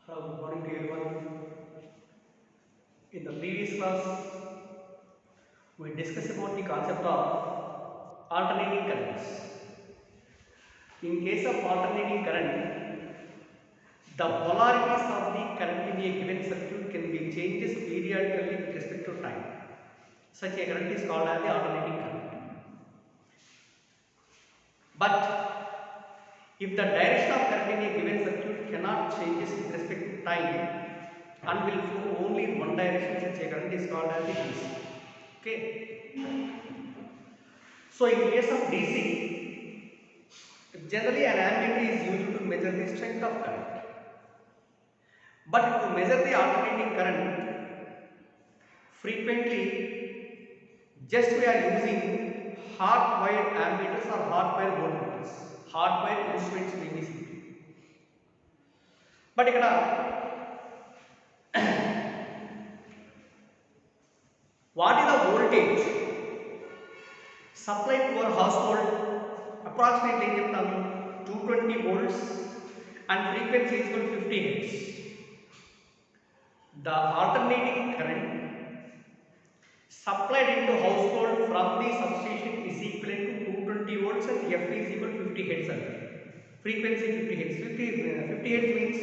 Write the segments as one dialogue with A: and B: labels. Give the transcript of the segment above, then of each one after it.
A: Hello, good morning to everyone. In the previous class, we discussed about the concept of alternating currents. In case of alternating current, the polarities of the current in a given circuit can be changed periodically with respect to time. Such a current is called as the alternating current. But if the direction of current in a given circuit cannot change with respect to time and will flow only in one direction, such a current is called as the DC. Okay. So in case of DC, generally an ammeter is used to measure the strength of current. But to measure the alternating current, frequently just we are using hardwired ammeters or hardwired voltmeters. Hardwired instruments may be seen. But ikkada what is the voltage supplied to our household? Approximately em cheptanu 220 volts and frequency is equal to 50 hertz. The alternating current supplied into household from the substation is equivalent to 220 volts and F is equal to 50 hertz. Frequency 50 hertz. 50 hertz means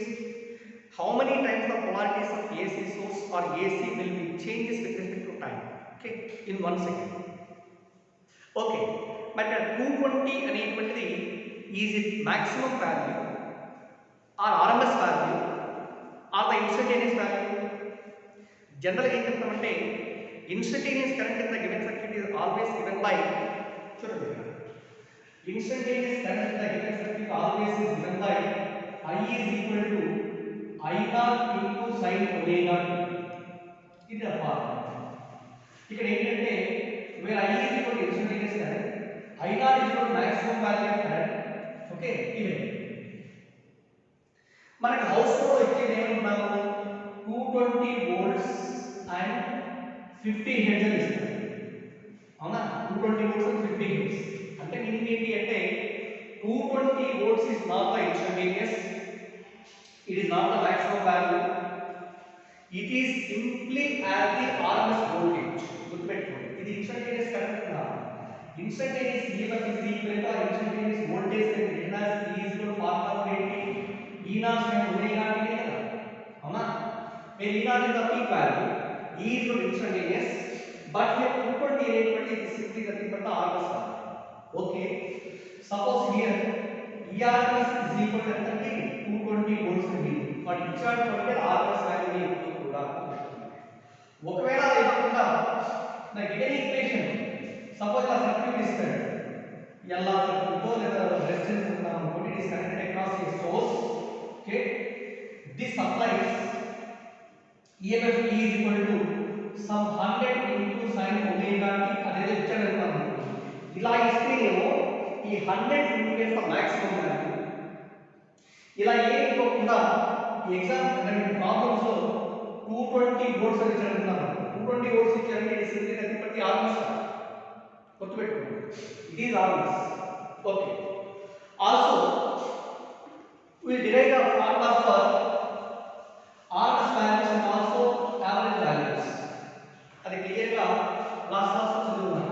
A: how many times the polarities of AC source or AC will be changes with respect to time. Okay, in 1 second. Okay, but 220 అనేటువంటిది is it maximum value or RMS value or the instantaneous value? Generally ఏం చెప్తామంటే instantaneous current in the given circuit is always given by చూడండి instantaneous current in the given circuit always is given by I is equal to I naught into sin omega t. ఇది అన్నమాట. ఇక్కడ ఏంటంటే where I is equal to instantaneous current, I naught is equal to maximum value of current. Okay, ఇదే మనకి house hold వచ్చేది ఏమంటున్నాము 220 volts and 50 hertz అని ఇస్తారు. అవునా, 220 volts and 50 hertz అంటే మీనింగ్ ఏంటి అంటే 220 volts is not the instantaneous, it is not the maximum value, it is simply as the RMS voltage. గుర్తుపెట్టుకోండి, ఇది instantaneous current కాదు. Instantaneous EMF is equal to instantaneous voltage can be written as E is equal to formula E naught sin omega t है కదా. అవునా, where E naught is the peak value, E is equal to instantaneous, but here 220 అనేటువంటి ఇది simply nothing but the RMS value. Okay, suppose here ERMS is equal to 220 volts అని but ఇచ్చాటువంటి RMS value ఎప్పుడు కూడా ఒకవేళ అది ఇవ్వకుండా నా given equation suppose ఆ సర్క్యూట్ ఇస్తాడు ఎలా సర్క్యూట్ లేదా రెసిస్టెన్స్ ఉంటాం అనుకోండి, it is connected across a source. Okay, this supplies EMF E is equal to some 100 into sin omega t అదేదో ఇచ్చాడు అనుకుందాం. ఇలా ఇస్తేనేమో ఈ 100 ఇండికేట్స్ ద మాక్సిమం వాల్యూ. ఇలా ఏం ఇవ్వకుండా ఈ ఎగ్జామ్ ప్రాబ్లమ్స్ లో 220 వోల్ట్స్ అని ఇచ్చాడు అనుకుందాం. 220 వోల్ట్స్ ఇచ్చారంటే ఇది simply nothing but the RMS. గుర్తుపెట్టుకోండి, it is RMS. Okay, also we derive the formulas for RMS values and also average values. అది క్లియర్ గా లాస్ట్ క్లాస్ లో చదువుకున్నాం.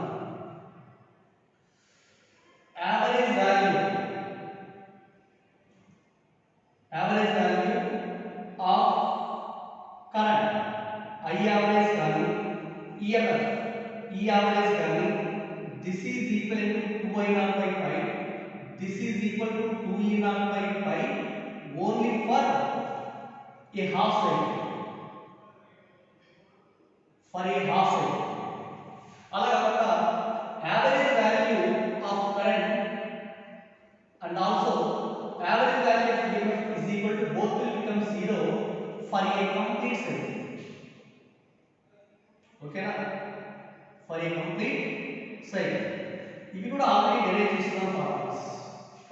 A: average value of current, I average value, EMF E average value, this is equal to 2I naught by pi, this is equal to 2E naught by pi only for a half cycle. For a half cycle. అలాగా average value of current and also average value of EMF is equal to both will become 0 for a complete cycle. Okay na? For a complete cycle. ఇవి కూడా already derive చేస్తున్నాం formulas.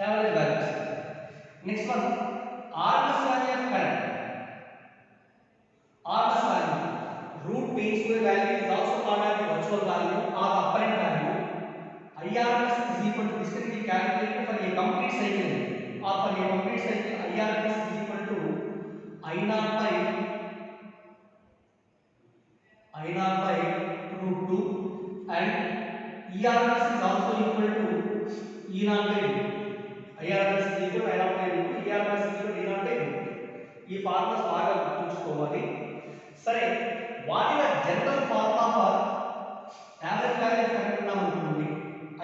A: average values. Next one, RMS value of current. RMS value, root mean square value is also called as the virtual value or the apparent value. IRMS is equal to, this can be calculated for a complete cycle or for a complete cycle IRMS is equal to I naught by root 2 and ERS is also equal to E naught by root 2. IRS is equal to I naught by root 2, ERS is equal to E naught by root 2. ఈ formulas బాగా గుర్తుంచుకోవాలి. సరే, వాటిలో general formula for average value కనుక్కున్నాం అనుకోండి.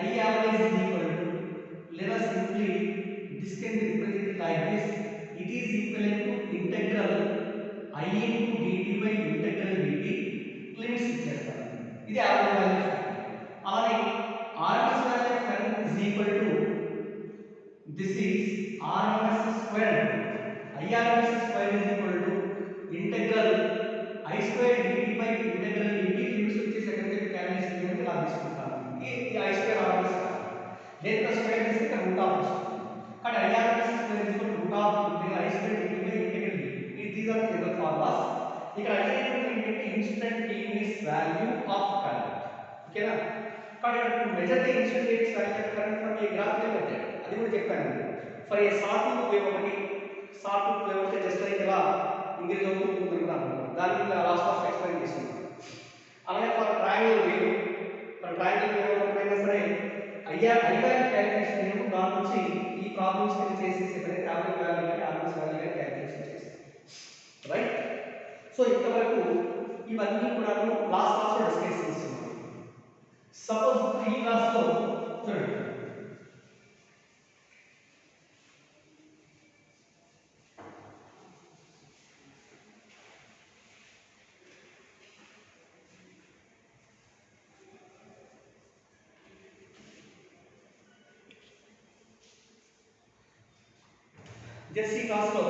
A: I average is equal to, let us simply this can be represented like this. It is equivalent to integral I into dt by integral dt limits ఇచ్చేస్తారు. ఇది average value. అలానే RMS value current is equal to, this is RMS square. IRMS square is equal to integral I square dt by integral dt limits వచ్చేసి ఎక్కడికి calculate చేయాలంటే ఇలా తీసుకుంటాను. ఈ I square RMS లేదా స్క్వేర్ చేస్తే రూట్ ఆఫ్ వస్తుంది. కానీ IRMS square is equal to root of integral I square dt by integral dt. These are the general formulas. ఇక్కడ అడిగినటువంటి ఏంటంటే ఇన్స్టంటేనియస్ వాల్యూ ఆఫ్ కరెంట్. ఓకేనా? కానీ ఇక్కడ to measure the instantaneous value of current from A graphical method అది కూడా చెప్పాను. For a sawtooth wave ఒకటి, సాటూత్ వేవ్ అంటే జస్ట్ లైక్ ఇలా ఇంగ్లీష్ అవుతుందనుకున్నాను, దాన్ని లాస్ట్ ఆఫ్ ఎక్స్ప్లెయిన్ చేస్తున్నాను. అలాగే for triangle wave, for triangle wave ఎప్పుడైనా సరే ఐవాల్యూ క్యాలిక్యులేషన్ నేను దాని నుంచి ఈ ప్రాబ్లమ్స్ ని చేసేసి ఎప్పుడైతే యావరేజ్ వాల్యూ కానీ ఆర్ఎంఎస్ వాల్యూ కానీ క్యాలిక్యులేషన్ చేస్తాను. రైట్? సో ఇంతవరకు ఇవన్నీ కూడా లాస్ట్ క్లాస్లో డిస్కస్ చేస్తున్నాం. సపోజ్ ఈ క్లాస్లో చూడండి, జెస్సీ క్లాస్లో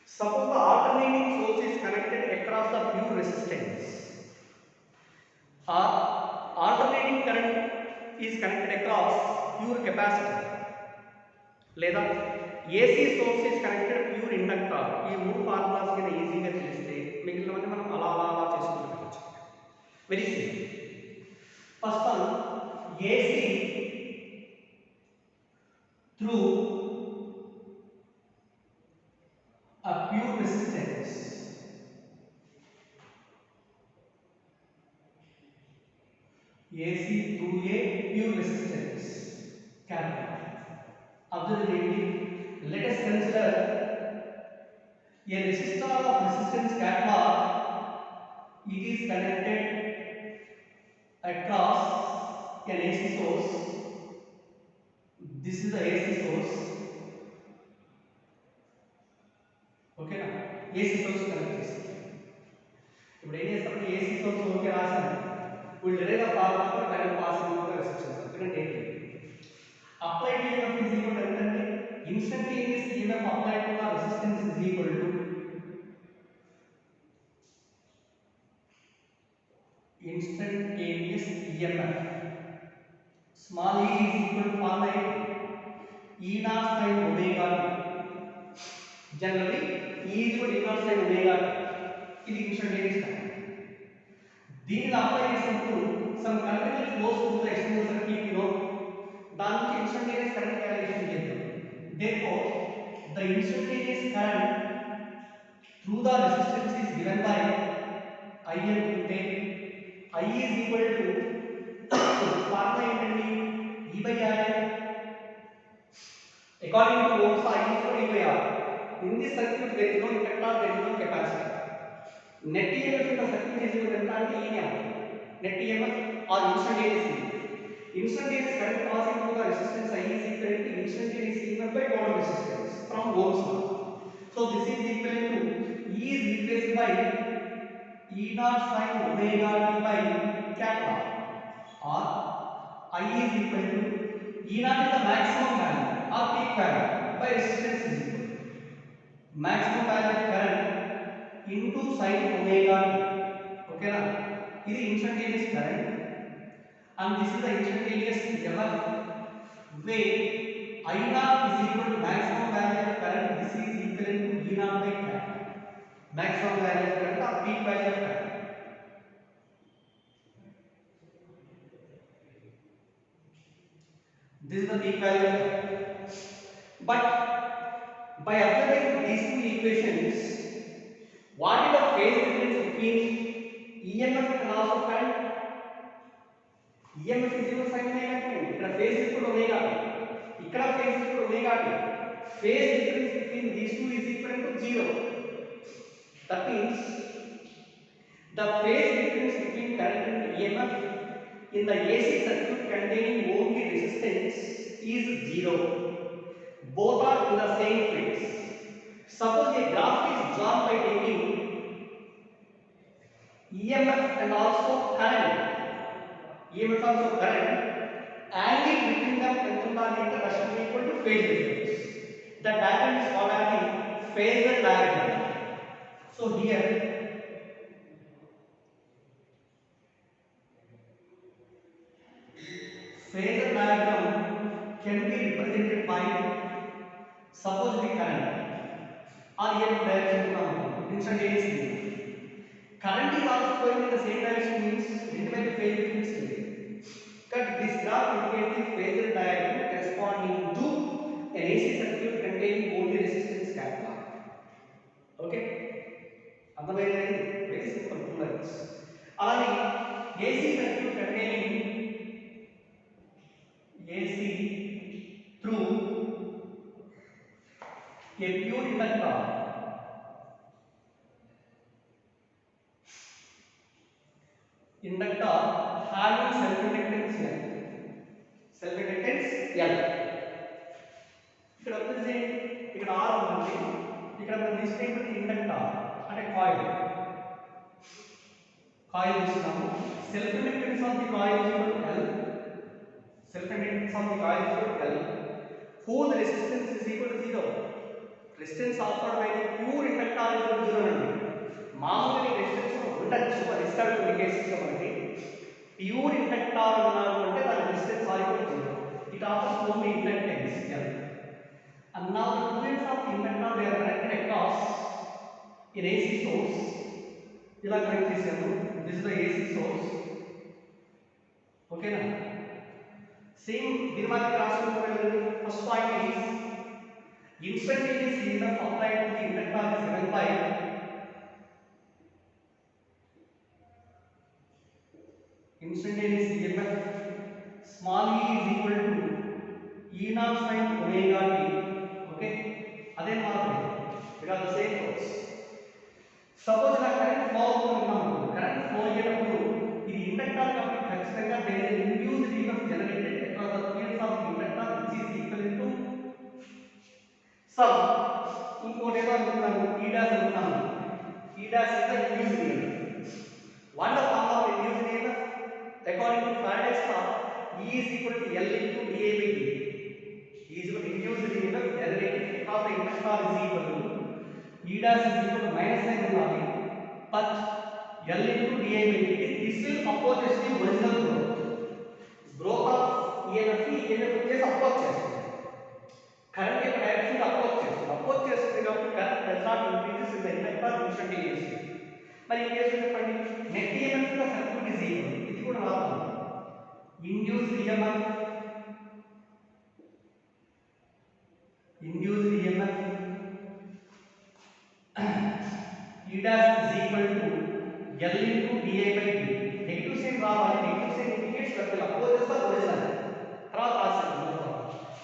A: suppose the alternating source is connected across the pure resistance, or alternating current is connected across pure capacitor, లేదా AC source is connected pure inductor. ఈ మూడు ఫార్ములాస్ కింద ఈజీగా తెలిస్తే మిగిలినవన్నీ మనం అలా అలా అలా చేసుకుంటూ వెళ్ళచ్చు. Very simple. First one, AC through a pure resistance. AC through a pure resistance. Capital. Observability. Let us consider a resistor of resistance catalog. It is connected across an AC source. This is the AC source. ఓకేనా? AC source connect చేస్తాం. ఇప్పుడు ఏం చేస్తామంటే ఏసీ సోర్స్ okay రాసాను, will derive the formula for current passing through the resistance. ఎందుకంటే applied EMF is equal to ఎంతంటే instantaneous EMF applied to the resistance is equal to instantaneous EMF small e is equal to formula E naught sin omega t. Generally E is equal to E naught sin omega t. ఇది instantaneous current. దీనిని apply చేసినప్పుడు some current will flows through the external circuit, you know, దాని నుంచి instantaneous current calculation చేద్దాం. therefore the instantaneous current through the resistance is given by I అనుకుంటే I is equal to formula ఏంటండి? E by R. according to Ohm's law, I is equal to E by R. In this circuit there is no inductor, there is no capacitor. Net EMF in the circuit is equal to E naught. Net EMF or instantaneous EMF. Instantaneous current passing through the resistance I is equal to instantaneous EMF by total resistance from Ohm's law. So this is equal to E is replaced by E naught sin omega t by kappa, or I is equal to E naught is the maximum value or peak value by resistance is equal to maximum value of current into sin omega t. Okay na? This is instantaneous current and this is the instantaneous EMF where I naught is equal to maximum value of current. This is equivalent to E naught by kappa, maximum value of current or peak value of current. This is the peak value of current. But by observing these two equations phase difference between EMF and also current? EMF is equal sin omega t. ఇక్కడ phase is equal to omega t. ఇక్కడ phase is equal to omega t. Phase difference between these two is equal to 0. That means the phase difference between current and EMF in the AC circuit containing only resistance is 0. Both are in the same phase. Suppose a graph is drawn by taking EMF and also current. EMF also current. Angle between them that should be equal to phase difference. The diagram is called as the phasor diagram. So here phasor diagram can be represented by suppose the current or EMF direction instantaneously. Current is also going in the same direction means intimate phase difference. Cut this graph indicates the phasor diagram corresponding to an AC circuit containing only resistance capital. Okay? Very simple 2 lines. Alani AC circuit containing AC through a pure inductor having self-inductance L. Self-inductance L. ఇక్కడ వచ్చేసి ఇక్కడ R ఉంది. ఇక్కడ మనం తీసుకునేది inductor అంటే coil తీసుకున్నాము. Self-inductance of the coil is equal to L. Self-inductance of the coil is equal to L. Whose resistance is equal to 0. Resistance offered by the pure inductor is equal to 0 అండి. మామూలుగా resistance ఉండొచ్చు అది ఇస్తాడు కొన్ని కేసెస్లో మనకి. Pure inductor ఉన్నాడు అంటే దాని resistance equal to 0. It offers only inductance L. And now the two ends of the inductor they are connected across an AC source. ఇలా కనెక్ట్ చేశాను. This is the AC source. Okay na? Same దీని మధ్య రాసుకుంటే first point is instantaneous EMF applied to the inductor is given by instantaneous EMF small e is equal to E naught sin omega t. Okay, అదే మాత్రమే because the same force. Suppose నా current flow అవుతున్నాను, current flow అయ్యేటప్పుడు ఇది inductor కాబట్టి ఖచ్చితంగా there is induced EMF generated across the fields of the inductor which is equal to some ఇంకోటి ఏదో అనుకున్నాను E dash అనుకున్నాను. E dash is the induced EMF. What the form of induced EMF? According to Faraday's law, E is equal to L into dA by dt. E is equal to induced EMF generated because the inductor is equal to E dash is equal to minus sign unnaadi, but L into dA by dt. This will oppose the original growth. Growth of EMF చేసి oppose చేస్తుంది. Current యొక్క direction oppose చేస్తుంది. Oppose చేస్తుంది కాబట్టి current does not increases in the inductor instantaneously. మరి ఈ కేసులో చెప్పండి నెట్ EMF గా సర్క్యూట్ ఇస్ ఈక్వల్ ఇది కూడా రావాలి. induced EMF E dash is equal to L into dA by dt. Negative sign రావాలి. Negative sign indicates that will oppose the original. తర్వాత రాస్తాను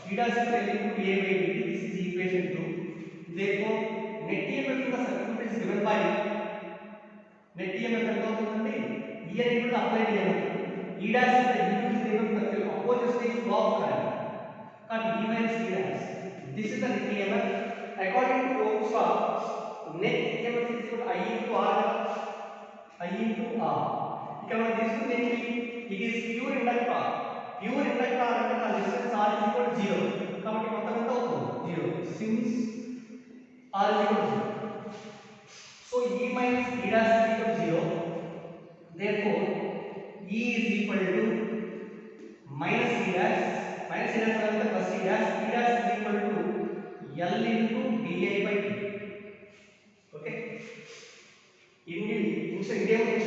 A: E dash is L into dA by dt. This is equation 2. Therefore net EMF in the circuit is given by net EMF ఎంత అవుతుందండి E into the applied EMF. E dash is the induced EMF that will oppose the flow of current. Cut E minus E dash. This is the net EMF. According to Ohm's law, net EMF is equal to I into R. I into R. ఇక్కడ మనం తీసుకుంది ఏంటి? It is pure inductor. Pure inductor అంటే ఆ resistance R is equal to 0. కాబట్టి మొత్తం ఎంత అవుతుంది? 0. Since R is equal to 0. So E minus E dash is equal to 0. Therefore E is equal to minus E dash. Minus E dash అంటే plus E dash. E dash is equal to L into dA by dt. Okay. Instantaneous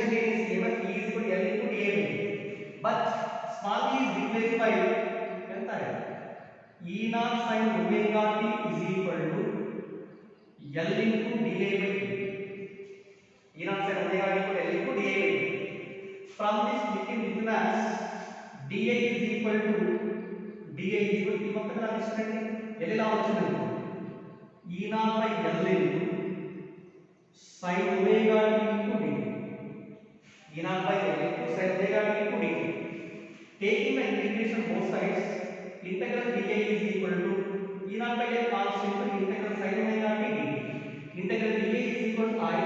A: EMF E is equal to L into dA by dt. But small e is replaced by ఎంత E naught sin omega t is equal to L into dA by dt. E omega equal L into di by dt. From this we can written as di is equal to ఈ మొత్తం ఎలా తీసుకోండి L ఎలా వచ్చింది E naught by L into sin omega t into dt. E naught by L into sin omega t into dt. Taking the integration both sides, integral dA is equal to E naught by L constant into integral sin omega t dt. Integral dA is equal to I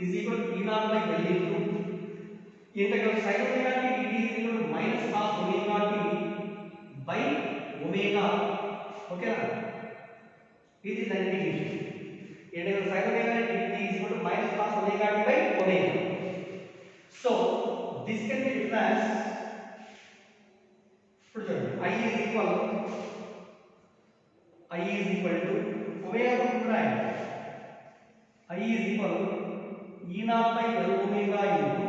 A: is equal to E naught by L into integral sin omega t dt is equal to minus cos omega t by omega. Okay na? This is the integration. Integral sin omega t dt is equal to minus cos omega t by omega. So this can be written as I is equal to omega prime. I is equal to E naught by L omega into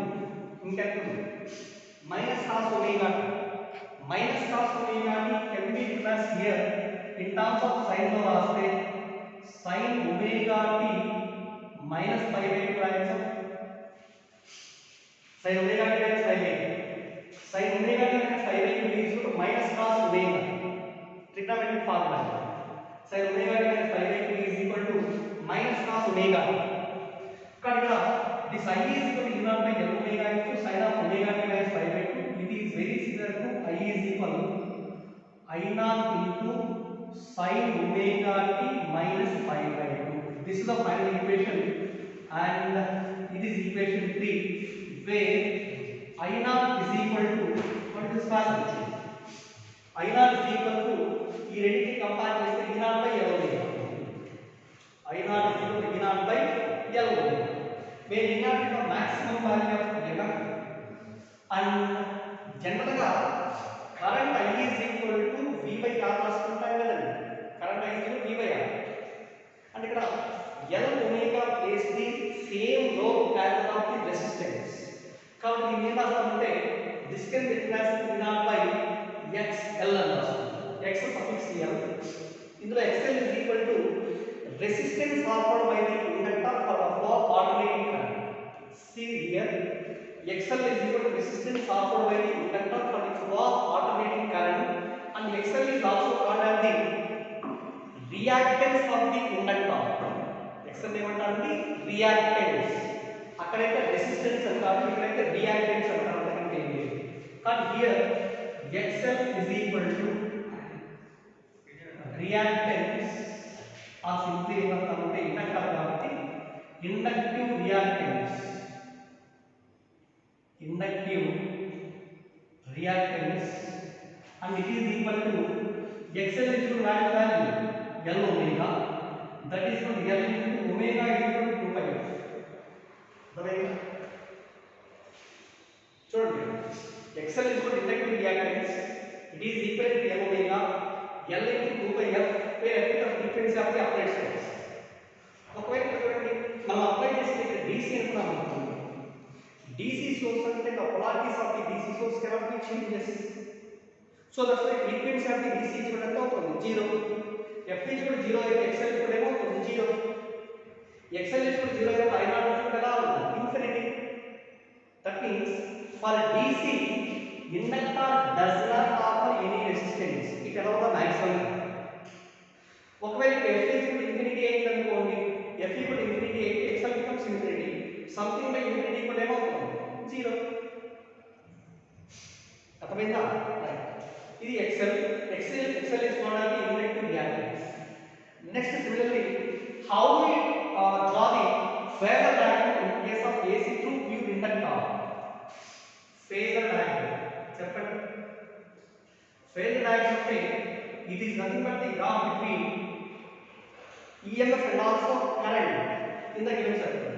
A: minus cos omega t. Minus cos omega t can be written as here in terms of sin lo raste sin omega t minus pi by 2 answer. Sin omega t minus pi by 2. Sin omega t minus pi by 2 is equal to minus cos omega. Trigonometric formula. Sin omega t minus pi by 2 is equal to minus cos omega. Kadda this I is equal to E naught by L omega into sin of omega t minus pi by 2. It is very similar to I is equal to I naught into sin omega t minus pi by 2. This is the final equation and it is equation 3 where I naught is equal to what is this value? I naught is equal to ఈ రెండింటిని compare చేస్తే E naught by L omega. I naught is equal to E naught by L omega. Where E naught is the maximum value of omega and generally current I is equal to V by R రాసుకుంటాం కదండి. Current I is equal to V by R. And ఇక్కడ L omega is the same low pattern of the resistance. కాబట్టి దీన్ని ఏం రాస్తామంటే this can be written as E naught by XL అని రాస్తాం. X suffix L. ఇందులో XL is equal to resistance offered by the inductor for the flow of alternating current. See here, XL is equal to resistance offered by the inductor for the flow of alternating current, and XL is also called as the reactance of the inductor. XL ఏమంటారండి reactance. అక్కడైతే resistance అంటారు, ఇక్కడైతే reactance అంటారు. అంటే ఏంటి కానీ here XL is equal to reactance or simply ఏమంటామంటే inductor కాబట్టి inductive reactance and it is equal to XL is equal to value L omega, that is equal to L into omega is equal to 2 pi f. చూడండి XL is equal to inductive reactance, it is equal to L omega, L into 2 pi f where f is the frequency of the applied source. ఒకవేళ చూడండి మనం apply చేస్తే ఇక్కడ DC అనుకున్నాం అనుకోండి. DC source అంటే the polarities of the DC source cannot be changes. So that's why frequency of the DC is equal to 0. F is equal to 0 అయితే XL is equal to 0. XL is equal to 0 అయితే I naught is equal to ఎలా ఉంటుంది? Infinity. That means for DC inductor does not offer any resistance. It allows the maximum. ఒకవేళ F is equal to infinity అయింది అనుకోండి, F equal to infinity అయితే XL becomes infinity. Something by infinity equal ఏమవుతుంది? 0. అర్థమైందా? ఇది XL is called as the inductive reactance. Next, similarly, how do we draw the phasor diagram in case of AC through pure inductor? Phasor diagram. చెప్పండి. Phasor diagram అంటే it is nothing but the graph between EMF and also current in the given circuit.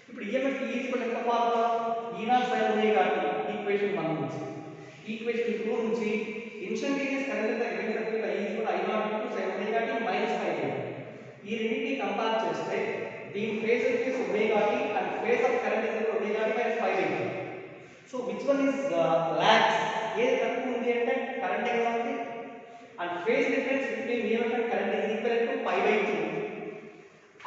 A: ఇప్పుడు EMF is equal to ఎంత formula? E naught sin omega t equation 1 నుంచి equation 2 నుంచి instantaneous current in the given circuit I is equal to I naught into sin omega t minus pi by 2. ఈ రెండింటిని compare చేస్తే దీని phase వచ్చేసి omega t and phase of current is equal to omega t minus pi by 2. So which one is lags? ఏది తక్కువ ఉంది అంటే current ఎంత ఉంది and phase difference between EMF and current is equal to pi by 2.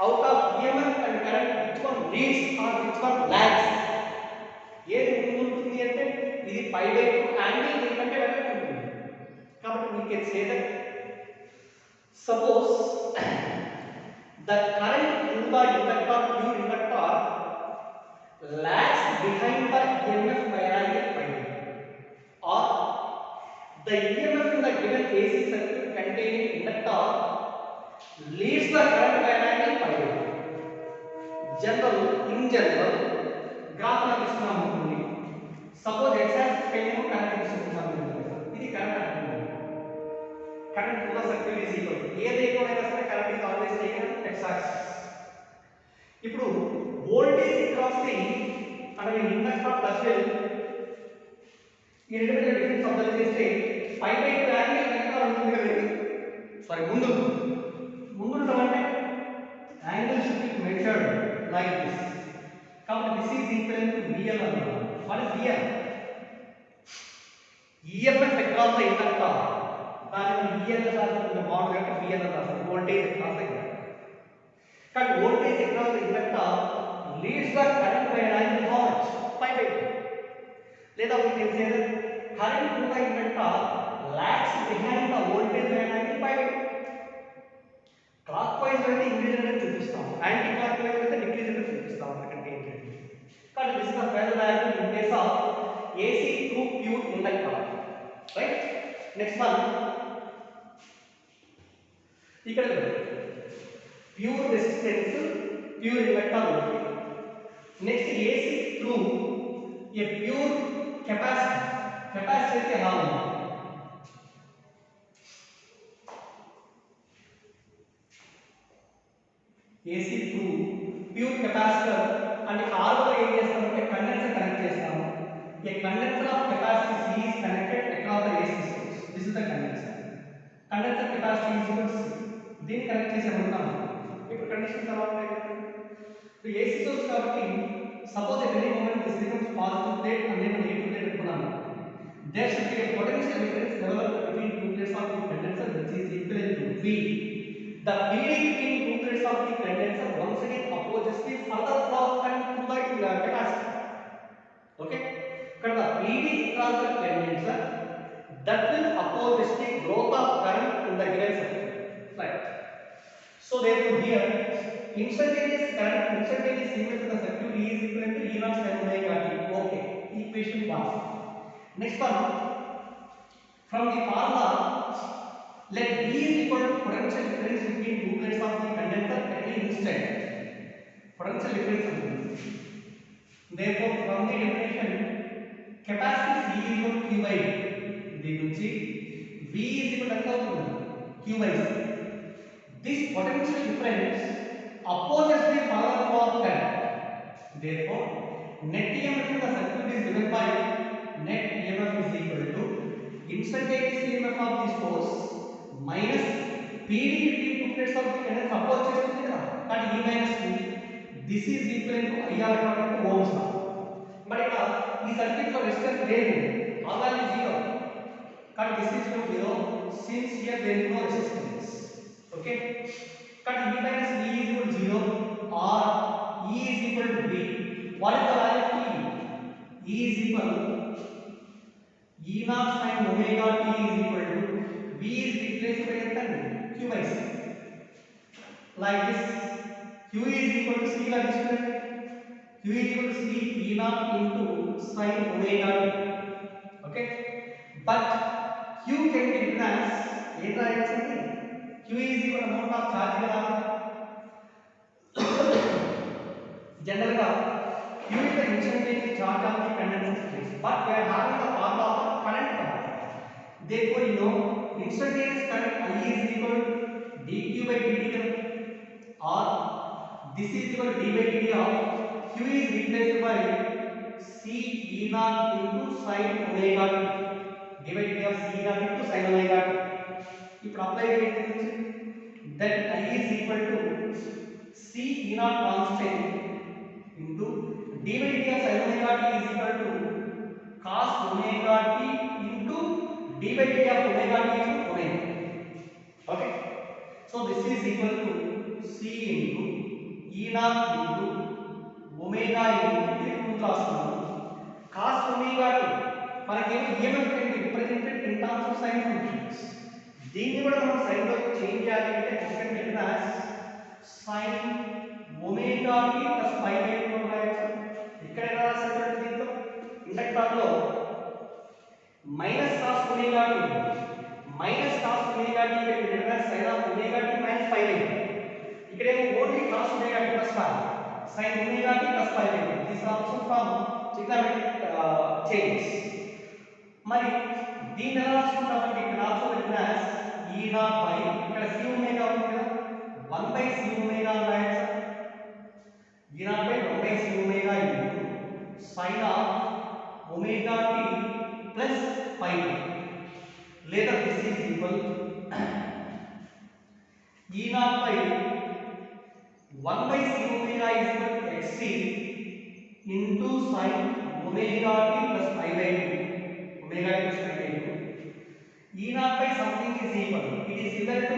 A: out of EMF and current which one leads or which one lags? ఏది ముందు ఉంటుంది అంటే ఇది పై వైపు యాంగిల్ దీనికంటే వెనక్కి ఉంటుంది. కాబట్టి we can say that suppose the current through the inductor, pure inductor, lags behind the EMF by an angle pi, or the EMF in the given AC circuit containing inductor leads the current by an angle pi. In general, graph la istunnam undi. Suppose x axis payemo current istunnam undi. Idi current antundi. Current through the circuit is equal to ఏదైనా సరే current is always taken on x axis. ఇప్పుడు voltage across the అంటే inductor plus will ఈ రెండు మధ్య difference observe చేస్తే పై వైపు angle వెనకాల ఉంటుంది కదా ఇది సారీ ముందు అంటే angle should be measured like this. కాబట్టి this is equal to VL అన్నమాట. What is VL? EMF across the inductor. దానిని VL రాసుకుంటే బాగుంటుంది అంటే VL రాస్తాం. Voltage across the inductor. కానీ voltage across the inductor leads the current by an angle how much? Pi by 2. లేదా we can say that current through the inductor lags behind the voltage by an angle pi by 2. clockwise అయితే increase అనేది చూపిస్తాం, anti clockwise అయితే decrease అనేది చూపిస్తాం. అందుకంటే ఏంటంటే కాబట్టి this is the fail diagram in case of AC through pure inductor, right. Next one ఇక్కడ ప్యూర్ రెసిస్టెన్స్ ప్యూర్ ఇండక్టర్ ఉంది. Next AC through a pure capacitor. capacitor అయితే ఎలా ఉంది? AC through pure capacitor అంటే R వల్ల ఏం చేస్తామంటే condenser connect చేస్తాము. A condenser of capacity C is connected across the AC source. This is the condenser. Condenser capacity is equal to C. దీన్ని connect చేసామనుకున్నాము. ఇప్పుడు కండిషన్స్ ఎలా ఉంటాయి? ఇప్పుడు AC source కాబట్టి suppose at any moment this becomes positive plate and then negative plate అనుకున్నాము. There should be a potential difference developed between two plates of the condenser which is equivalent to V. The PD between two plates of the condenser once again opposes the further flow of current through the capacitor. Okay? Because the PD across the condenser that will oppose the growth of current in the given circuit. Right. So therefore here instantaneous current, instantaneous EMF in the circuit is equivalent to E0 sin omega t. Okay. Equation 1. Next one, from the formula, let V is equal to potential difference between two plates of the condenser at any instant. Potential difference. Therefore, from the definition, capacity C is equal to Q by V. దీని నుంచి V is equal to Q by C. This potential difference opposes the power flow of current. Therefore, net EMF in the circuit is given by net EMF is equal to instantaneous EMF of the source minus PD between two plates of the condenser oppose చేస్తుంది కదా, that E minus V. This is equal to IR according to Ohm's law. But ఇక్కడ ఈ circuit లో resistance లేదు, ఆ value 0. కానీ this is equal to 0 since here there is no resistance. Okay? కానీ E minus V is equal to 0 or E is equal to V. What is the value of E? E is equal to E0 sin omega t is equal to V is replaced by Q by C. Like this, Q is equal to C like this. Q is equal to C E0 into sin omega t. Okay? But Q can be written as Q is equal to amount of charge kada. Generally, Q is the instantaneous charge of the condenser space, but we are having the formula of current power. Therefore, you know instantaneous current I is equal to dq by dt, or this is equal to d by dt of Q is replaced by C E0 into sin omega t. d by dt of C E0 into sin omega t. ఇప్పుడు apply చేయండి. Then I is equal to C E0 constant into d by dt of sin omega t is equal to cos omega t into d by dt of omega t into omega. Okay? So this is equal to C into naught into omega into ఇది ముందు రాస్తున్నాను cos omega t మనకేమో EMF can be represented in terms of sin functions దీన్ని కూడా మనం sin లో change చేయాలి అంటే different return as sin omega t plus pi by 2 రాయొచ్చు ఇక్కడ ఎలా రాశారు దీంట్లో ఇండక్టర్ లో minus cos omega t minus cos omega t ఇక్కడ return as sin of omega t minus pi by 2 ఇక్కడేమో only cos omega t plus pi sin omega t plus pi by 2 this also from trigonometric changes మరి దీన్ని ఎలా రాసుకుంటామంటే ఇక్కడ also return as e naught by ఇక్కడ c omega ఉంది కదా 1 by c omega రాయొచ్చు e naught by 1 by c omega into sin of omega t plus pi లేదా this is equal e naught by 1 by c omega is equal to xc into sin omega t plus pi by 2 omega t plus pi by 2 e naught by something is equal it is equal to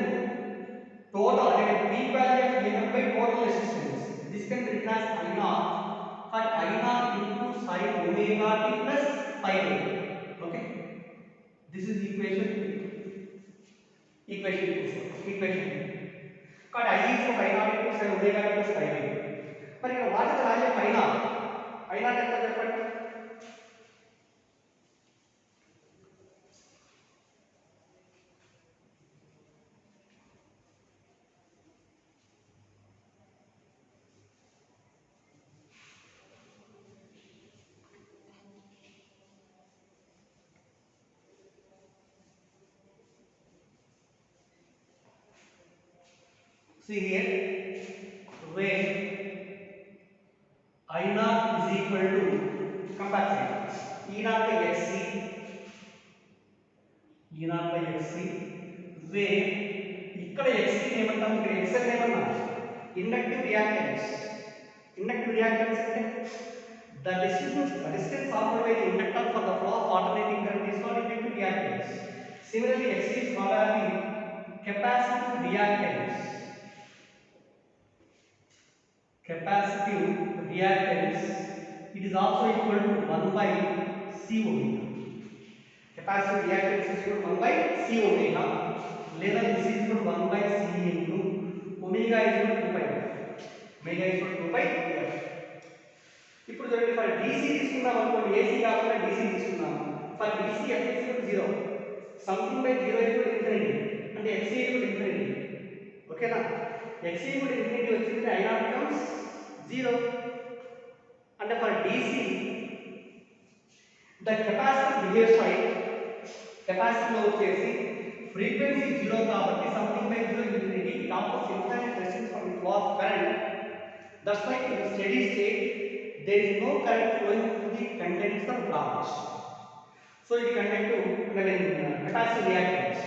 A: total peak value of EMF by total resistance this can be written as I naught at I naught into sin omega t plus pi by 2 okay this is equation 2 but I is for I naught into sin omega t plus pi by 2 మరి ఇక్కడ what is the value of I naught ఎంత చెప్పండి see here when I naught is equal to compensate E naught by xc where ఇక్కడ xc ఏమంటాం ఇక్కడ xl ఏమన్నా inductive reactance అంటే the resistance offered by the inductor for the flow of alternating current is called inductive reactance similarly xc is called as the capacitive reactance it is also equal to 1 by c omega capacitive reactance is equal to 1 by c omega లేదా this is equal to 1 by c into omega is equal to 2 pi f ఇప్పుడు చూడండి for DC తీసుకుందాం అనుకోండి AC కాకుండా DC తీసుకుందాం for DC f is equal to 0 something by 0 is equal to infinity అంటే x is equal to infinity ఓకేనా x is equal to infinity వచ్చింది I naught becomes 0 and for DC the capacitor behaves like capacitor లో వచ్చేసి frequency 0 కాబట్టి something by 0 infinity it offers infinite resistance from the flow of current that's why in steady state there is no current flowing through the condenser branch so it conduct to capacitive reactance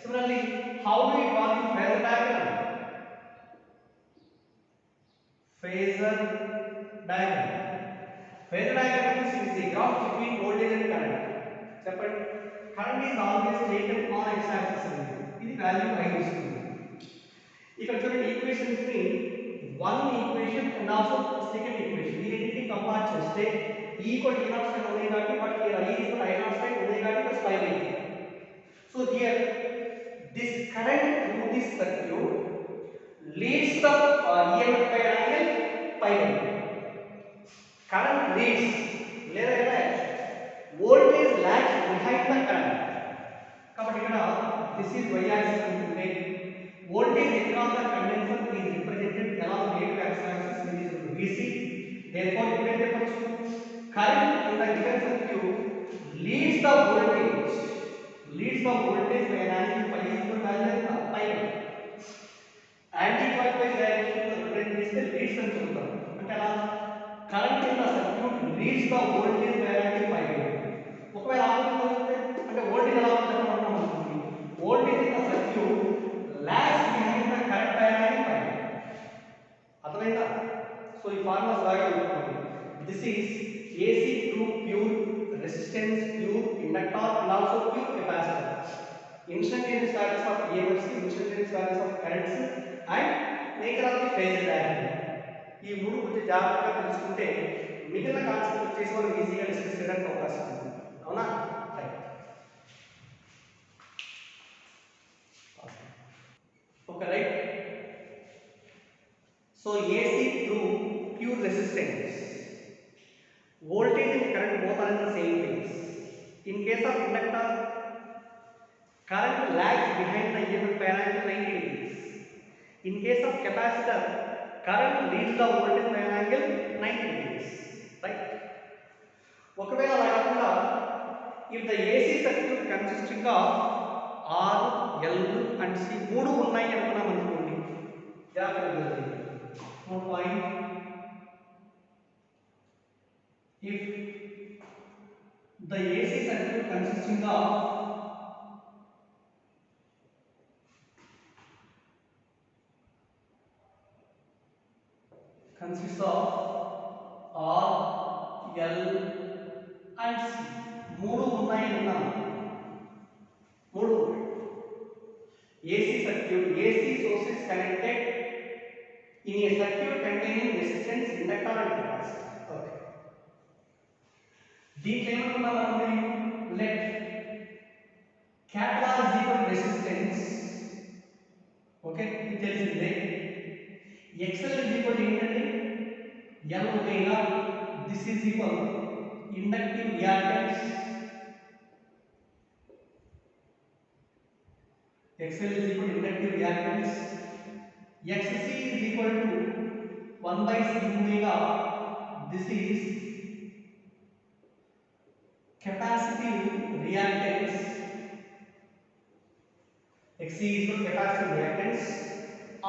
A: similarly how do we draw the phasor diagram phasor diagram means it is the graph between voltage and current చెప్పండి current is always taken on x axis ఇది value I ఇస్తుంది ఇక్కడ చూడండి equations ని one equation and also second equation ఈ రెండింటిని compare చేస్తే E equal to E naught sin omega t but here I is equal to I naught sin omega t plus pi by 2 so here this current through this circuit leads the EMF by an angle pi by 2 current leads లేదా voltage lags behind the current కాబట్టి ఇక్కడ this is y axis అనుకుంటే voltage across the condenser is represented along negative axis which is VC therefore ఇక్కడ ఏం చెప్పొచ్చు current in the given circuit leads the voltage by an angle phi is equal to value pi by anti-clockwise direction లో represent చేస్తే leads అని చెప్తాం అంటే అలా current in the circuit leads the voltage by an angle pi by ఒకవేళ opposite అంటే voltage ఎలా ఉంటుందో మనం అనుకుంటాం voltage in the circuit lags behind the current by an angle pi అర్థమైందా సో ఈ ఫార్ములాస్ బాగా గుర్తుపెట్టుకోండి this is AC through pure resistance pure inductor and also pure capacitor instantaneous values of EMFs instantaneous values of currents and nature of the phasor diagram ఈ మూడు కొంచెం జాగ్రత్తగా తెలుసుకుంటే మిగిలిన కాన్సెప్ట్ వచ్చేసి మనం ఈజీగా డిస్కస్ చేయడానికి అవకాశం ఉంది. అవునా? Right. Okay, right. So AC through pure resistance, voltage and current both are in the same phase. In case of inductor, current lags behind the EMF by an angle 90 degrees. In case of capacitor, current leads the voltage by an angle 90 degrees. Right? ఒకవేళ అలా కాకుండా if the AC circuit consisting of R, L and C మూడు ఉన్నాయి అనుకున్నాం అనుకోండి, జాగ్రత్తగా no point. If the AC circuit consisting of consists of R, L and C మూడు ఉన్నాయి అన్నాం. మూడు AC circuit, AC source is connected in a circuit containing resistance, inductor and capacitor. Okay. దీంట్లో ఏమనుకున్నామంటే let capital is equal to resistance. Okay, ఇది తెలిసిందే. XL is equal to ఏంటంటే L omega. This is equal inductive reactance. XL is equal to inductive reactance. XC is equal to 1 by C omega. This is capacitive reactance. XC is equal to capacitive reactance.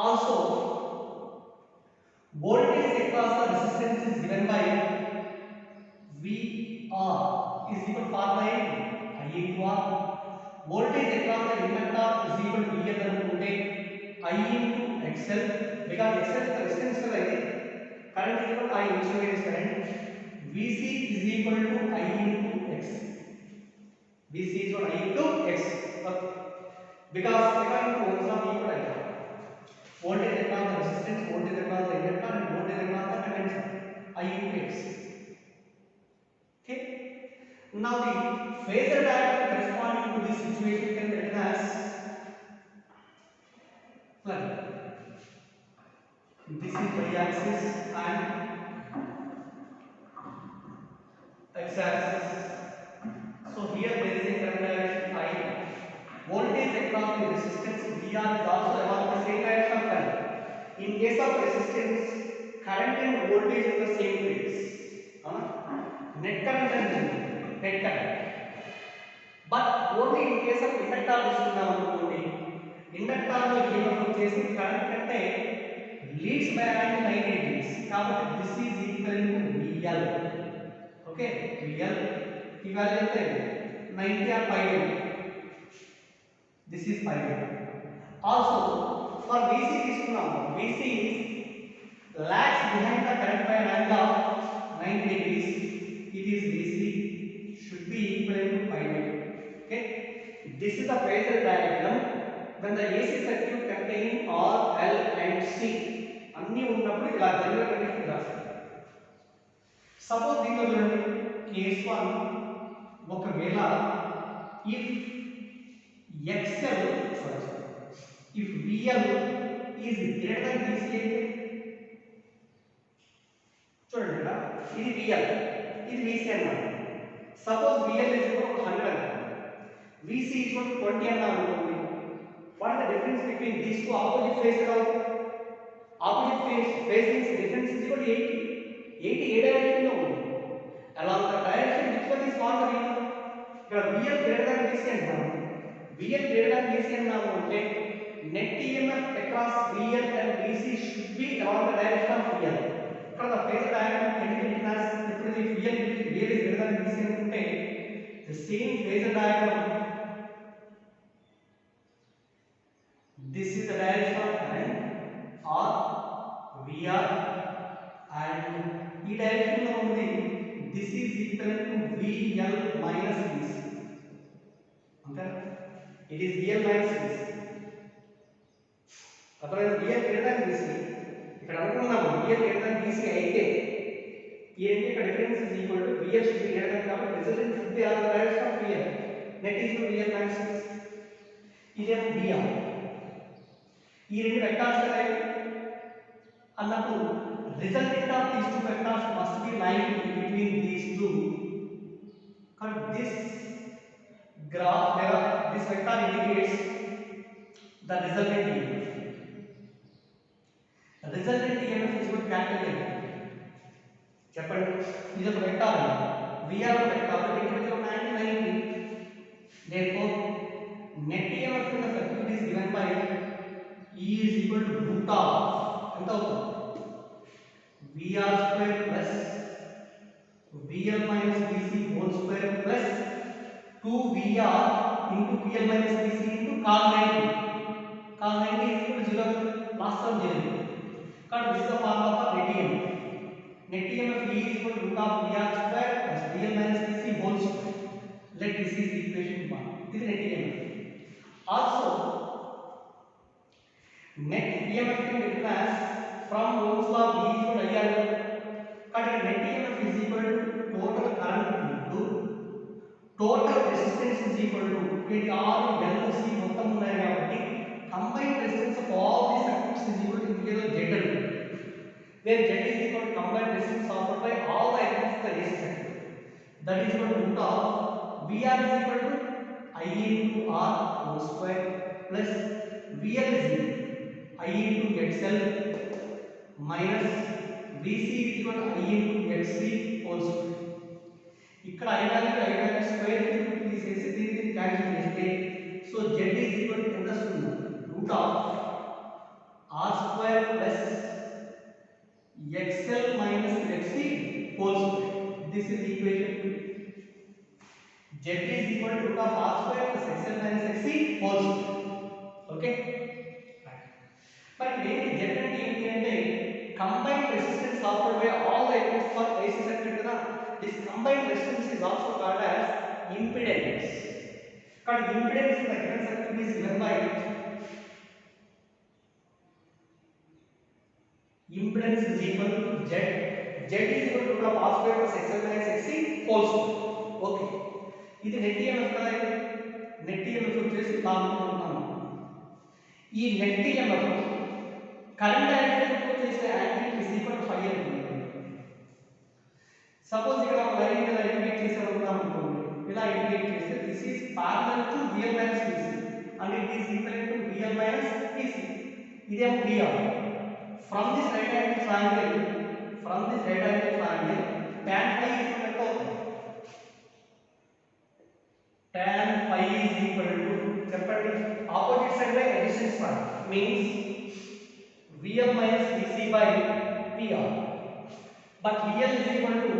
A: Also, voltage across the resistance is given by VR is equal to R by I into R. Voltage across the inductor is equal to VL అనుకుంటే I into XL, because XL is the resistance like current is equal to I instantaneous current. VC is equal to I into X. VC is equal to I into X. Okay. Because F into ohms law equal to I. Voltage across the resistance, voltage across the inductor and voltage across the condenser I into X. Okay. Now the phasor diagram corresponding to this situation can be written as like this is y-axis and x-axis. So here there is a current direction I. Voltage across the resistance VR is also along the same direction of current. In case of resistance, current and voltage in the same phase. Net current and net current. But only in case of inductor తీసుకున్నాం అనుకోండి, inductor లో EMF వచ్చేసి current కంటే leads by angle 90 degrees. కాబట్టి this is equal to VL. Okay, VL ఈ value ఎంత ఇది 90 or 5. This is 5. Also for VC తీసుకున్నాం, VC lags behind the current by an angle of 90 degrees. It is VC should be equal to 5. Okay, this is the phasor diagram when the AC circuit containing R, L and C అన్ని ఉన్నప్పుడు ఇలా general condition రాస్తాం. Suppose దీంట్లో చూడండి case 1, ఒకవేళ if XL if VL is greater than VC అయితే చూడండి ఇక్కడ ఇది VL ఇది VC అన్నమాట. Suppose VL is equal to 100 VC is equal to 20 అన్నా అనుకోండి. What is the difference between these two opposite phases of opposite phase means difference is equal to 80. 80 A direction లో ఉంది? along the direction which one is not the real. ఇక్కడ VL greater than VC అంటాము. VL greater than VC అన్నాము అంటే net EMF across VL and VC should be along the direction of VL. ఇక్కడ the phasor diagram can be written as ఇప్పుడు ఈ VL is greater than VC అనుకుంటే the same phasor diagram, this is the direction of current or VR and ఈ direction లో ఉంది this is equal to VL minus VC. Okay, it is VL minus VC. అప్పుడు VL greater than VC ఇక్కడ అనుకున్నాము VL greater than VC DC అయితే ఈ రెండింటి difference is equal to VL should be greater than కాబట్టి resultant should be on the right of VL. Net is equal to VL minus 6. ఇదేమో VR. ఈ రెండు vectors కదా అన్నప్పుడు resultant of these two vectors must be lying between these two. Because this graph where this vector indicates the resultant EMF. Resultant EMF is equal to capital M. చెప్పండి ఇది ఒక vector VR ఒక vector individual ఉన్న angle 90. Therefore net EMF in the circuit is given by E is equal to root of ఎంత అవుతుంది VR square plus VL minus VC whole square plus 2VR into VL minus VC into cos 90. Cos 90 is equal to 0. Last term 0. Because this is the formula for net EMF. Net EMF E is equal to root of VR square plus VL minus VC whole square. Let this is equation 1. This is net EMF. Also, net EMF can be written as from Ohm's law E is equal to IR. Because net EMF is equal to total current into total resistance is equal to ఇది R L C మొత్తం ఉన్నాయి కాబట్టి combined resistance of all the circuits is equal to here ZL, where Z is equal to combined resistance offered by all the elements of the AC circuit. That is equal to root of VR is equal to I into R whole square plus VL is equal to I into XL minus VC is equal to I into XC whole square. ఇక్కడ I value square తీసేసి దీన్ని cancel చేస్తే so Z is equal to ఎంత వస్తుంది root of R square plus XL minus XC whole square. This is equation 2. Z is equal to root of R square plus XL minus XC whole square. Okay? But when Z అంటే combined resistance offered by all the elements for AC circuit kada. This combined resistance is also called as impedance. Because impedance in the given circuit is given by impedance is equal to Z. Z is equal to root of R square plus XL minus XC whole square. Okay. ఇది net EMF కదా ఇది net EMF వచ్చేసి అనుకుంటున్నాను. ఈ net EMF current direction తో చేసే angle is equal to phi అనుకుంటున్నాను. Suppose ఇక్కడ ఒక లైన్ మీద ఇండికేట్ చేసామనుకుందాం అనుకోండి. ఇలా ఇండికేట్ చేస్తే this is parallel to VL minus VC and it is equal to VL minus VC. ఇదేమో VR. From this right angle triangle tan phi is equal to tan phi is equal to చెప్పండి opposite side by adjacent side means VL minus VC by VR, but VL is equal to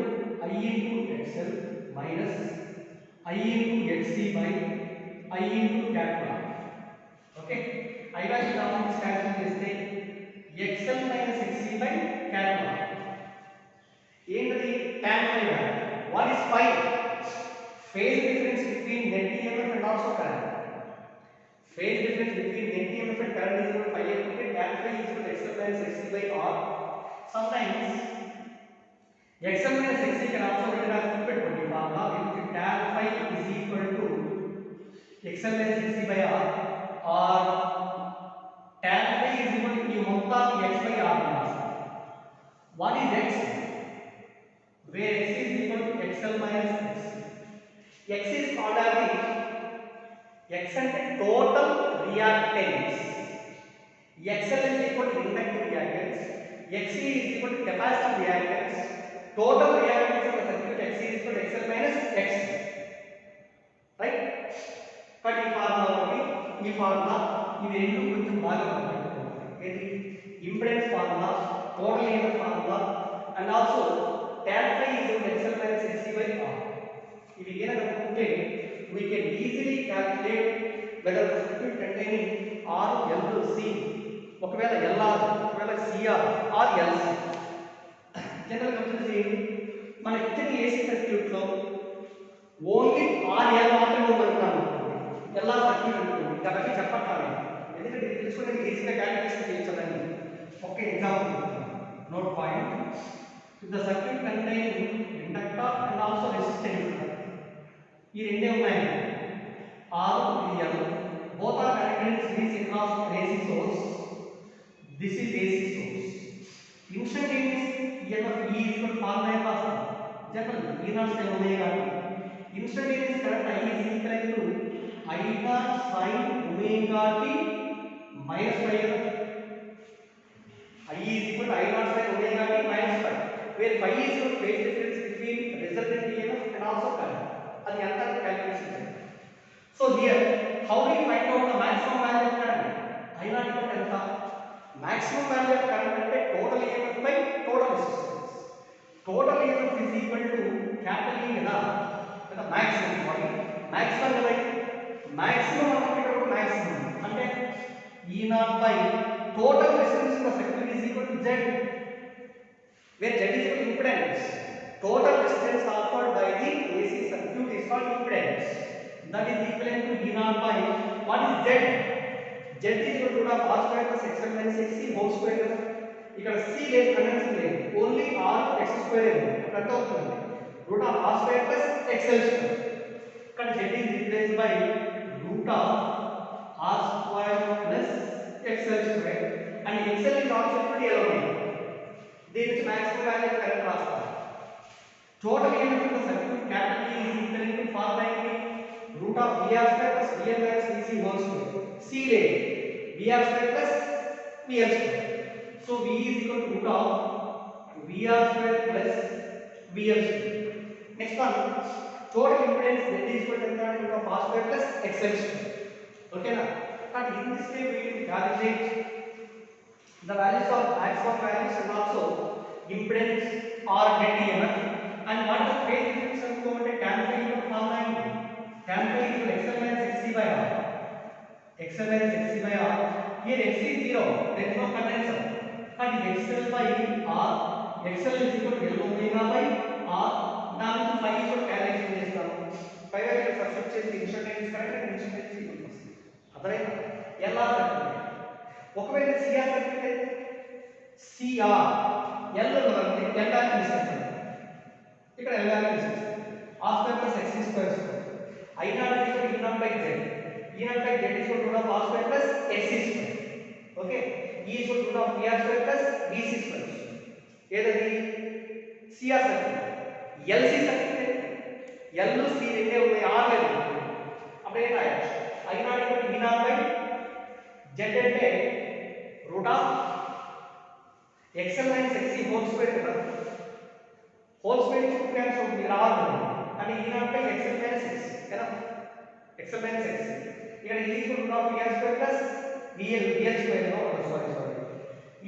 A: I into XL minus I into XC by I into capital. Okay, I value down this cancel చేస్తే XL minus XC by capital. ఏంటది tan phi value. What is phi? Phase difference between net EMF and also current. Phase difference between net EMF and current is equal to phi into tan phi is equal to XL minus XC by R. Sometimes XL minus XC can also written as peట్టుకోండి formula which tan phi is equal to XL minus XC by R or tan phi is equal to ఈ మొత్తాన్ని x by R రాస్తాం. What is x? Where x is equal to XL minus XC. X is called as the x అంటే total reactance. XL is equal to inductive reactance. XC is equal to capacitive reactance. Total reactance of the circuit XC is equal to XL minus XC. Right? But ఈ formula ఇవి రెండు కొంచెం బాగా గుర్తుపెట్టుకోవాలి. ఏది impedance formula, total EMF formula and also tan phi is equal to XL minus XC by R. ఇవి ఏదైనా కనుక్కుంటే we can easily calculate whether the circuit containing R, L, C ఒకవేళ LR, ఒకవేళ CR or LC. జనరల్ గా వచ్చేసి మన ఇచ్చిన AC circuit లో ఓన్లీ RL మాత్రమే ఉందనుకున్నాను. LR సర్క్యూట్ అనుకోండి కాబట్టి చెప్పట్లేదు, ఎందుకంటే ఇది తెలుసుకునే ఈజీగా క్యాలిక్యులేషన్ చేయొచ్చని. ఒక example note point the circuit containing inductor and also resistance. ఈ రెండే ఉన్నాయి R ఇది L. Both are connected in series across an AC source. This is AC source. Instantaneous EMF E is equal to formula ఎంత వస్తుంది? చెప్పండి. E naught sin omega t. Instantaneous current I is equal to I naught sin omega t minus phi. I is equal to I naught sin omega t minus phi, where phi is the phase difference between resultant EMF and also current. అది ఎంత calculation చేయాలి. So here, how do we find out the maximum value of current? I naught equal to ఎంత? Maximum value of current అంటే total EMF by total resistance. Total EMF is equal to capital E కదా, the maximum. Sorry, maximum కదా. Maximum అంటే maximum అంటే E naught by total resistance in the circuit is equal to Z, where Z is equal to impedance. Total resistance offered by the AC circuit is called impedance. That is equivalent to E naught by what is Z? Z is equal to root of R square plus XL minus XC whole square. ఇక్కడ C లేదు, convention లేదు, only R x square ఎంత అవుతుంది? root of R square plus XL square. ఇక్కడ Z is replaced by root of R square plus XL square, and XL is also equal to L omega. దీని నుంచి maximum value of current రాస్తాం. Total EMF in the circuit capital E is equal to formula root of VR square plus VL minus VC whole square. C లేదు, VR square plus VL square. So V is equal to root of VR square plus VL square. Next one, total impedance Z is equal to root of R square plus XL square. Okay na? But in this way we will calculate the values of maximum values and also impedance or net EMF. And what the phase difference of the tan phi equal to formula tan phi is equal to XL minus XC by R. XL minus XC by R. Here XC is 0, there is no condenser. And XL by R, XL is equal to L omega by R. Now phi is equal to calculation చేస్తాం. Phi value substitute చేసి instantaneous current and instantaneous EMF. అర్థమైందా? ఎలా circuit ఒకవేళ CR circuit అయితే CR L ఉన్నదంటే L value తీసుకుంటాం. ఇక్కడ L value తీసుకుంటాం. R square plus X square square I naught equal to E naught by Z. E naught by Z equal to root of R square plus X square. Okay, E equal to root of VR square plus VC square. ఏదది CR circuit. LC circuit L C రెండే ఉన్నాయి, are లేదు. అప్పుడు ఏం రాయొచ్చు? I naught equal to E naught by Z అంటే root of XL minus XC whole square కదా. whole square is 2 times of ఇక్కడ R ఉంది అంటే E naught by XL minus XC కదా. XL minus XC ఇక్కడ E is equal to root of VR square plus VL square no sorry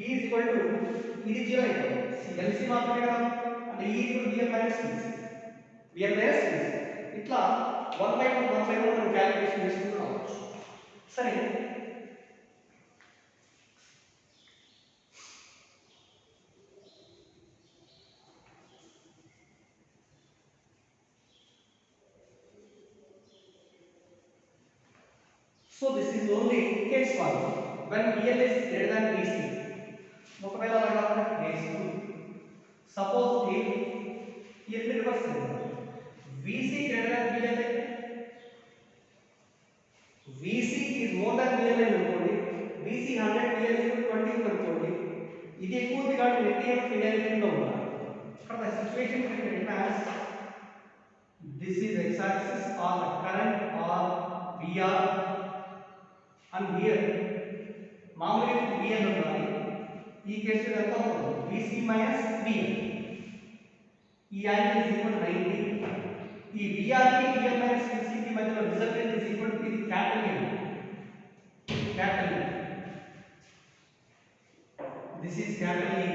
A: E is equal to ఇది 0 అయిపోతుంది. LC మాత్రమే కదా అంటే E is equal to VL minus VC ఇట్లా 1 by 1 మనం calculation చేసుకుంటూ రావచ్చు. సరే, so this is only case 1 when VL is greater than VC. ఒకవేళ అలా కాకుండా case 2, suppose if ఈ రెండు రివర్స్ చేద్దాం. VC greater than VL అయితే VC is more than VL అనుకోండి. VC 100 VL 20 అనుకోండి. ఇది ఎక్కువ ఉంది కాబట్టి నెట్ EMF ఇండైరెక్ట్ గా ఉండాలి. ఇక్కడ the situation written as this is x axis or the current or VR, and here మామూలుగా VL ఉండాలి. ఈ కేసులో ఎంత అవుతుంది? VC minus VL. ఈ యాంగిల్ is equal to 90. ఈ VR కి VL minus VC కి మధ్యలో resultant is equal to capital E. This is capital E,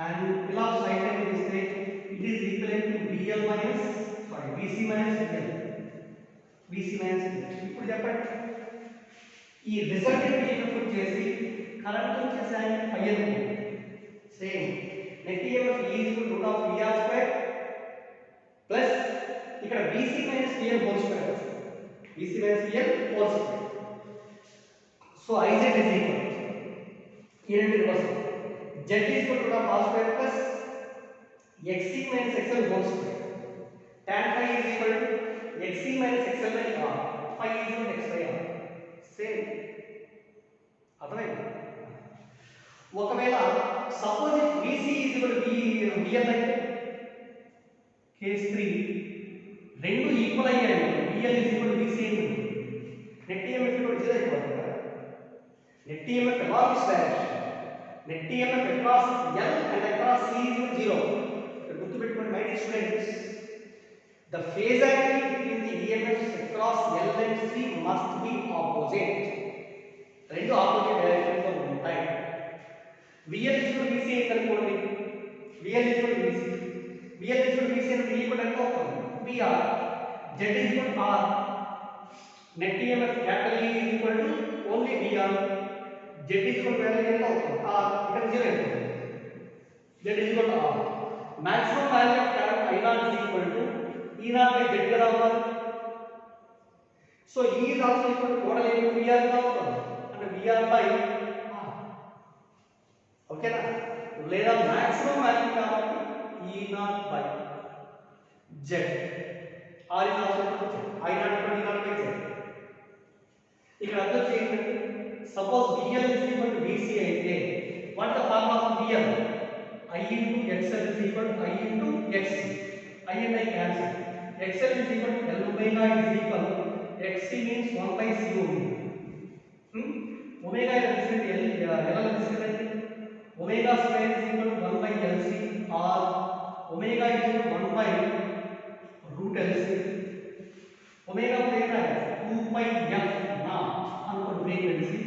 A: and below side line is it is equivalent to VL minus VC minus VL. ఇప్పుడు చెప్పండి, ఈ resultant EMF వచ్చేసి current వచ్చేసి angle phi అనుకోండి. Same net EMF E is equal to root of VR square plus ఇక్కడ VC minus VL whole square. VC minus VL whole square. So IZ is equal ఈ రెండు reverse Z is equal to root of R square plus xc minus xl whole square. Tan phi is equal to xc minus xl by r. Phi is equal to x by r. Same. అర్థమైంది? ఒకవేళ suppose VC is equal to VL అయితే case 3 రెండు equal అయ్యాయి. VL is equal to VC అయితే net EMF equal to 0 అయిపోతుంది కదా. Net EMF along its direction. Net EMF across L and across C is equal to 0. ఇక్కడ గుర్తుపెట్టుకోండి my dear students. The phase angle between the EMFs across L and C must be opposite. రెండు opposite direction లో ఉంటాయి. VL is equal to VC అయితే అనుకోండి. VL is equal to VC. VL is equal to VC అంటే equal ఎంత అవుతుంది? VR. Z is equal to R. Net EMF capital E is equal to only VR. Z is equal to value ఎంత అవుతుంది? R. ఇక్కడ 0 అవుతుంది. Z is equal to R. Maximum value of current I0 is equal to E0 by Z కదా అవ్వాలి. So E is also equal to total into VR గా అవుతుంది. అంటే VR by R. ఓకేనా? లేదా మాక్సిమం వాల్యూ కాబట్టి E0 by Z. R is also equal to Z. I0 equal to E0 by Z. ఇక్కడ అర్థం చేయండి. Suppose VL is equal to VC అయితే what the formula of VL? I into XL is equal to I into XC. I and I cancel. XL is equal to L omega is equal to XC means 1 by C omega. Omega is represented L represented omega square is equal to 1 by LC or omega is equal to 1 by root LC. Omega plate है 2 by F naught अनुको frequency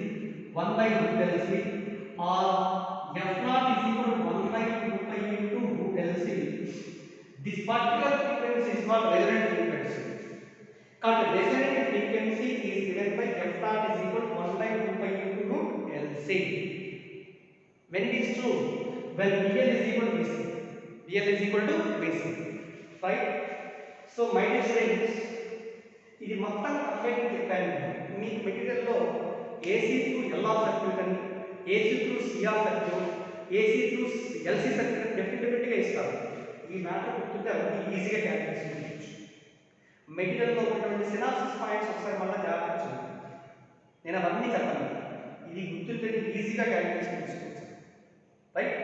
A: 1 by root LC or F naught is equal to 1 by 2 pi into root LC. This particular frequency is called resonant frequency. Called resonant frequency is given by F naught is equal to 1 by 2 pi into root LC. When it is true, when VL is equal to VC, VL is equal to VC, right? So my dear students, ఇది మొత్తం complete చెప్పాను. మీకు material లో AC through L of circuit అని, AC through C of circuit, AC through LC circuit definite గా ఇస్తారు. ఈ matter గుర్తుంటే అవన్నీ ఈజీగా క్యాలిక్యులేషన్ చేయొచ్చు. మెటీరియల్ లో ఉన్నటువంటి సినాప్సిస్ పాయింట్స్ ఒకసారి మళ్ళీ జాగ్రత్తగా చూడండి. నేను అవన్నీ చెప్పను. ఇది గుర్తుంటే ఈజీగా క్యాలిక్యులేషన్ చేసుకోవచ్చు. రైట్?